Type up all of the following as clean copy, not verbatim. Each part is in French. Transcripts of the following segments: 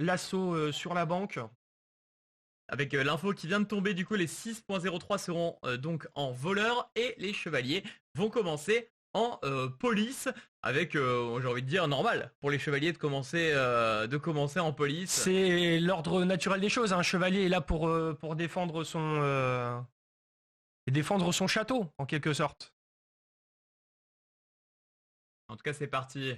l'assaut sur la banque. Avec l'info qui vient de tomber, du coup, les 6.03 seront donc en voleur et les chevaliers vont commencer en police. Avec, j'ai envie de dire, normal pour les chevaliers de commencer en police. C'est l'ordre naturel des choses. Un chevalier est là pour défendre son château, en quelque sorte. En tout cas, c'est parti.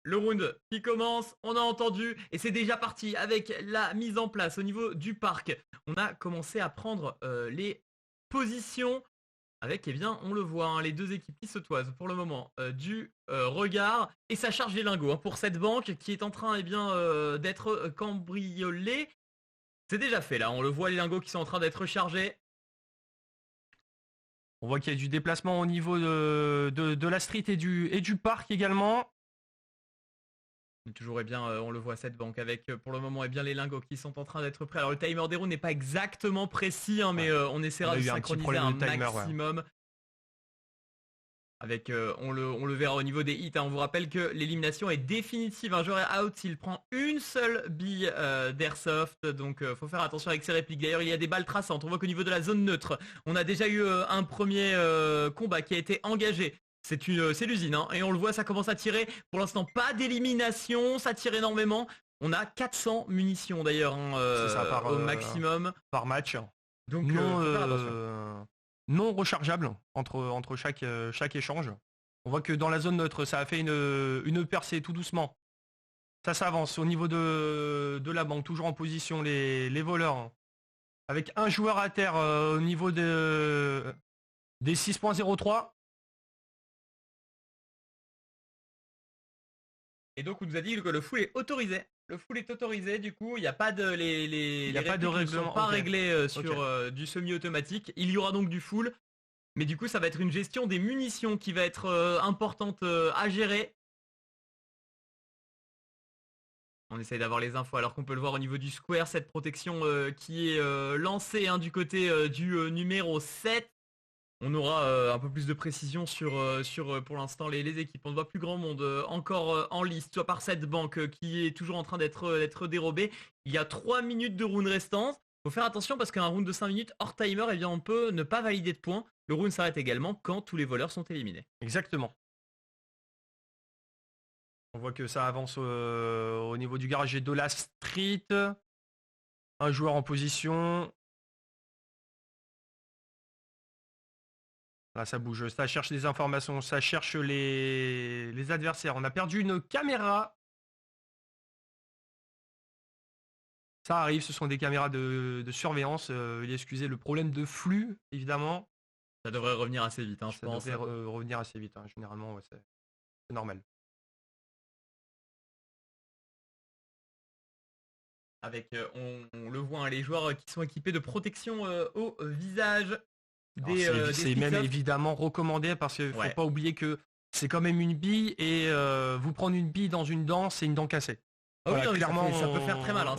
Le round qui commence, on a entendu, et c'est déjà parti avec la mise en place au niveau du parc. On a commencé à prendre les positions avec, eh bien, on le voit, hein, les deux équipes qui se toisent pour le moment du regard. Et ça charge les lingots hein, pour cette banque qui est en train eh bien, d'être cambriolée. C'est déjà fait là, on le voit, les lingots qui sont en train d'être chargés. On voit qu'il y a du déplacement au niveau de la street et du parc également. Toujours, eh bien, on le voit, cette banque avec pour le moment eh bien, les lingots qui sont en train d'être prêts. Alors le timer des rounds n'est pas exactement précis, hein, mais on essaiera de synchroniser un maximum. Ouais. Avec, on le verra au niveau des hits. Hein. On vous rappelle que l'élimination est définitive. Un joueur est out s'il prend une seule bille d'airsoft. Donc faut faire attention avec ces répliques. D'ailleurs, il y a des balles traçantes. On voit qu'au niveau de la zone neutre, on a déjà eu un premier combat qui a été engagé. C'est l'usine, hein, et on le voit, ça commence à tirer. Pour l'instant, pas d'élimination, ça tire énormément. On a 400 munitions d'ailleurs hein, au maximum. Par match. Donc non rechargeable entre chaque échange. On voit que dans la zone neutre, ça a fait une percée tout doucement. Ça s'avance au niveau de la banque, toujours en position les voleurs. Hein. Avec un joueur à terre au niveau des 6.03. Et donc on nous a dit que le full est autorisé. Le full est autorisé, du coup, il n'y a pas de les règlements ne sont pas réglés sur du semi-automatique. Il y aura donc du full, mais du coup, ça va être une gestion des munitions qui va être importante à gérer. On essaye d'avoir les infos alors qu'on peut le voir au niveau du square, cette protection qui est lancée hein, du côté du numéro 7. On aura un peu plus de précision sur pour l'instant les équipes. On ne voit plus grand monde encore en lice, soit par cette banque qui est toujours en train d'être dérobée. Il y a 3 minutes de round restantes. Il faut faire attention parce qu'un round de 5 minutes hors timer, eh bien, on peut ne pas valider de points. Le round s'arrête également quand tous les voleurs sont éliminés. Exactement. On voit que ça avance au niveau du garage et de la street. Un joueur en position. Là, ça bouge, ça cherche des informations, ça cherche les adversaires. On a perdu une caméra. Ça arrive, ce sont des caméras de surveillance. Excusez le problème de flux, évidemment. Ça devrait revenir assez vite, hein, je pense. Ça devrait revenir assez vite, hein. Généralement, ouais, c'est normal. Avec, on le voit, hein, les joueurs qui sont équipés de protection au visage. C'est même évidemment recommandé parce qu'il ne faut pas oublier que c'est quand même une bille et vous prendre une bille dans une dent, c'est une dent cassée. Ah voilà, oui, clairement, ça peut faire très mal. Hein,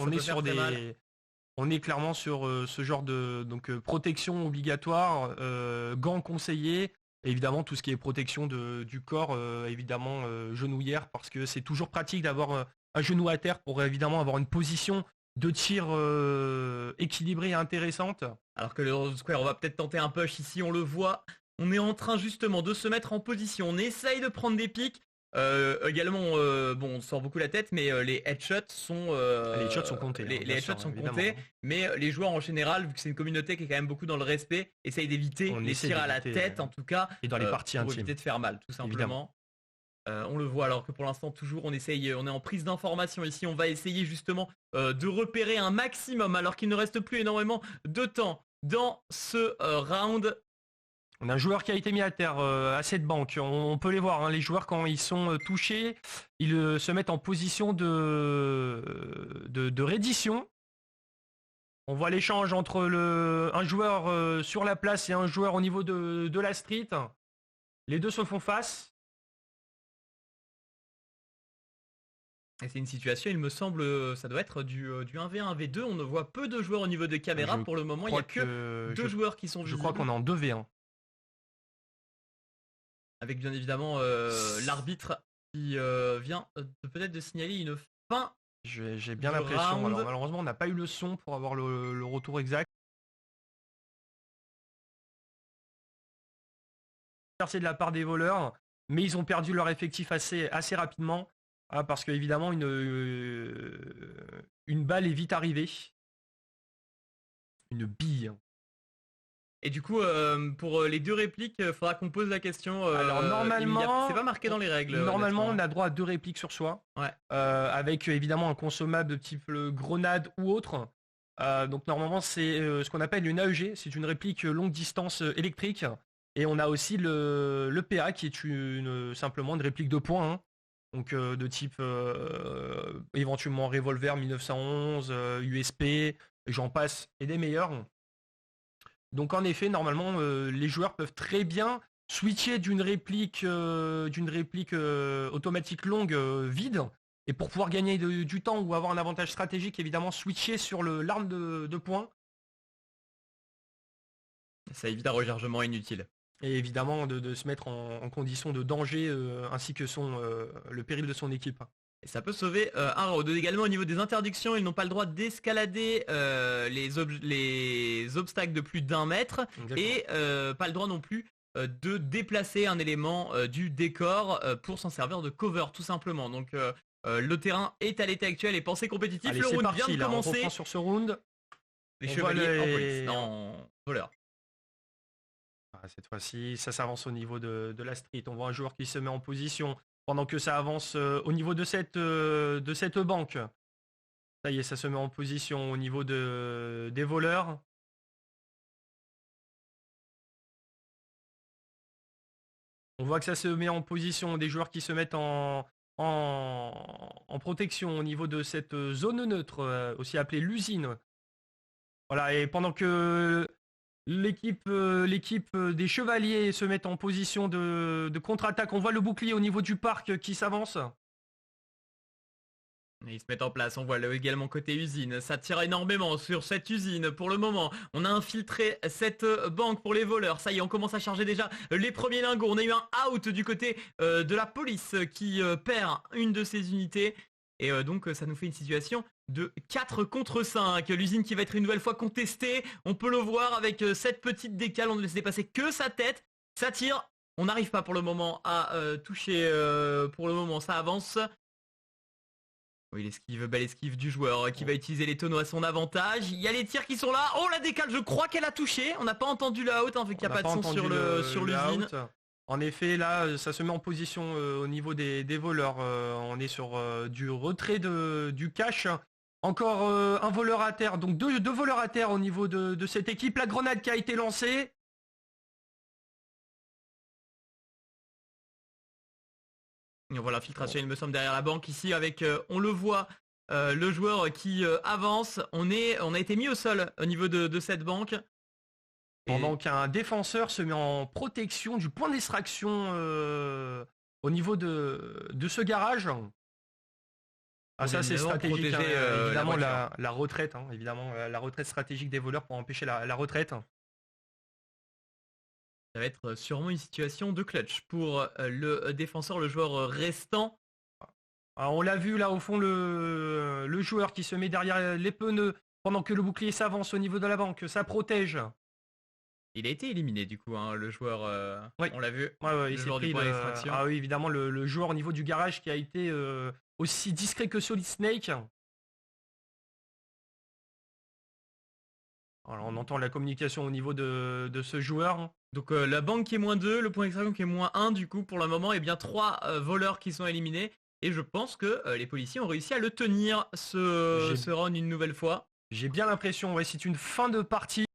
on est clairement sur ce genre de protection obligatoire, gants conseillés, et évidemment tout ce qui est protection du corps, évidemment genouillère, parce que c'est toujours pratique d'avoir un genou à terre pour évidemment avoir une position de tir équilibrée et intéressante. Alors que le square, on va peut-être tenter un push ici, on le voit. On est en train justement de se mettre en position. On essaye de prendre des pics. Également, bon, on sort beaucoup la tête, mais les headshots sont... les headshots sont comptés. Les headshots sont comptés, mais les joueurs en général, vu que c'est une communauté qui est quand même beaucoup dans le respect, essayent d'éviter les tirs à la tête, en tout cas. Et dans les parties pour intimes. éviter de faire mal, tout simplement. On le voit alors que pour l'instant toujours on est en prise d'information ici, on va essayer justement de repérer un maximum alors qu'il ne reste plus énormément de temps dans ce round. On a un joueur qui a été mis à terre à cette banque, on peut les voir, hein, les joueurs quand ils sont touchés, ils se mettent en position de reddition. On voit l'échange entre un joueur sur la place et un joueur au niveau de la street. Les deux se font face. Et c'est une situation, il me semble, ça doit être du 1v1, 1v2. On ne voit peu de joueurs au niveau des caméras. Pour le moment, il n'y a que deux joueurs qui sont visibles. Je crois qu'on est en 2v1. Avec bien évidemment l'arbitre qui vient peut-être de signaler une fin J'ai bien du l'impression. Alors round. malheureusement, on n'a pas eu le son pour avoir le retour exact. Percé de la part des voleurs, mais ils ont perdu leur effectif assez rapidement, parce qu'évidemment une balle est vite arrivée. Une bille. Et du coup, pour les 2 répliques, faudra qu'on pose la question. Alors normalement, c'est pas marqué dans les règles. normalement on honnêtement. a droit à 2 répliques sur soi, Ouais. avec évidemment un consommable de type grenade ou autre. Donc normalement c'est ce qu'on appelle une AEG, c'est une réplique longue distance électrique. Et on a aussi le PA qui est simplement une réplique de poing, hein. Donc de type éventuellement revolver 1911, USP, j'en passe, et des meilleurs. Donc en effet, normalement, les joueurs peuvent très bien switcher d'une réplique automatique longue vide, et pour pouvoir gagner du temps ou avoir un avantage stratégique, évidemment, switcher sur l'arme de poing, Ça évite un rechargement inutile. et évidemment de se mettre en condition de danger, ainsi que le péril de son équipe. Et ça peut sauver un round. Également au niveau des interdictions, ils n'ont pas le droit d'escalader les obstacles de plus d'1 mètre. Exactement. Et pas le droit non plus de déplacer un élément du décor pour s'en servir de cover tout simplement. Donc le terrain est à l'état actuel et pensée compétitif. Allez, Le c'est round parti, vient de là, on commencer. reprend sur ce round. Les On chevaliers voit en police, non, voleurs. Cette fois-ci, ça s'avance au niveau de la street. On voit un joueur qui se met en position pendant que ça avance au niveau de cette banque. Ça y est, ça se met en position au niveau des voleurs. On voit que ça se met en position, des joueurs qui se mettent en protection au niveau de cette zone neutre, aussi appelée l'usine. Voilà, et pendant que l'équipe des chevaliers se met en position de contre-attaque, on voit le bouclier au niveau du parc qui s'avance. Et ils se mettent en place, on voit également côté usine, ça tire énormément sur cette usine pour le moment. On a infiltré cette banque pour les voleurs, ça y est, on commence à charger déjà les premiers lingots. On a eu un out du côté de la police qui perd une de ses unités. Et donc ça nous fait une situation de 4 contre 5. L'usine qui va être une nouvelle fois contestée, on peut le voir avec cette petite décale, on ne laisse dépasser que sa tête. Ça tire, on n'arrive pas pour le moment à toucher, pour le moment ça avance. Oui, l'esquive, belle esquive du joueur qui va utiliser les tonneaux à son avantage. Il y a les tirs qui sont là. Oh, la décale, je crois qu'elle a touché. On n'a pas entendu la out, hein, vu qu'il n'y a pas de son sur l'usine. En effet, là, ça se met en position au niveau des voleurs. On est sur du retrait du cash. Encore un voleur à terre. Donc deux voleurs à terre au niveau de cette équipe. La grenade qui a été lancée. Et on voit l'infiltration, il me semble, derrière la banque ici avec, on le voit, le joueur qui avance. On a été mis au sol au niveau de cette banque. Pendant qu'un défenseur se met en protection du point d'extraction au niveau de ce garage. Ah, ça c'est stratégique, hein, évidemment la retraite, hein, évidemment la retraite stratégique des voleurs pour empêcher la retraite. Ça va être sûrement une situation de clutch pour le défenseur, le joueur restant. Alors, on l'a vu là au fond, le joueur qui se met derrière les pneus pendant que le bouclier s'avance au niveau de la banque, ça protège. Il a été éliminé du coup, hein, le joueur, oui. On l'a vu, ouais, le joueur du point d'extraction. Ah oui, évidemment, le joueur au niveau du garage qui a été aussi discret que Solid Snake. Alors on entend la communication au niveau de ce joueur. Donc la banque qui est -2, le point d'extraction qui est -1 du coup pour le moment, et bien 3 voleurs qui sont éliminés. Et je pense que les policiers ont réussi à le tenir ce round une nouvelle fois. J'ai bien l'impression, ouais, c'est une fin de partie.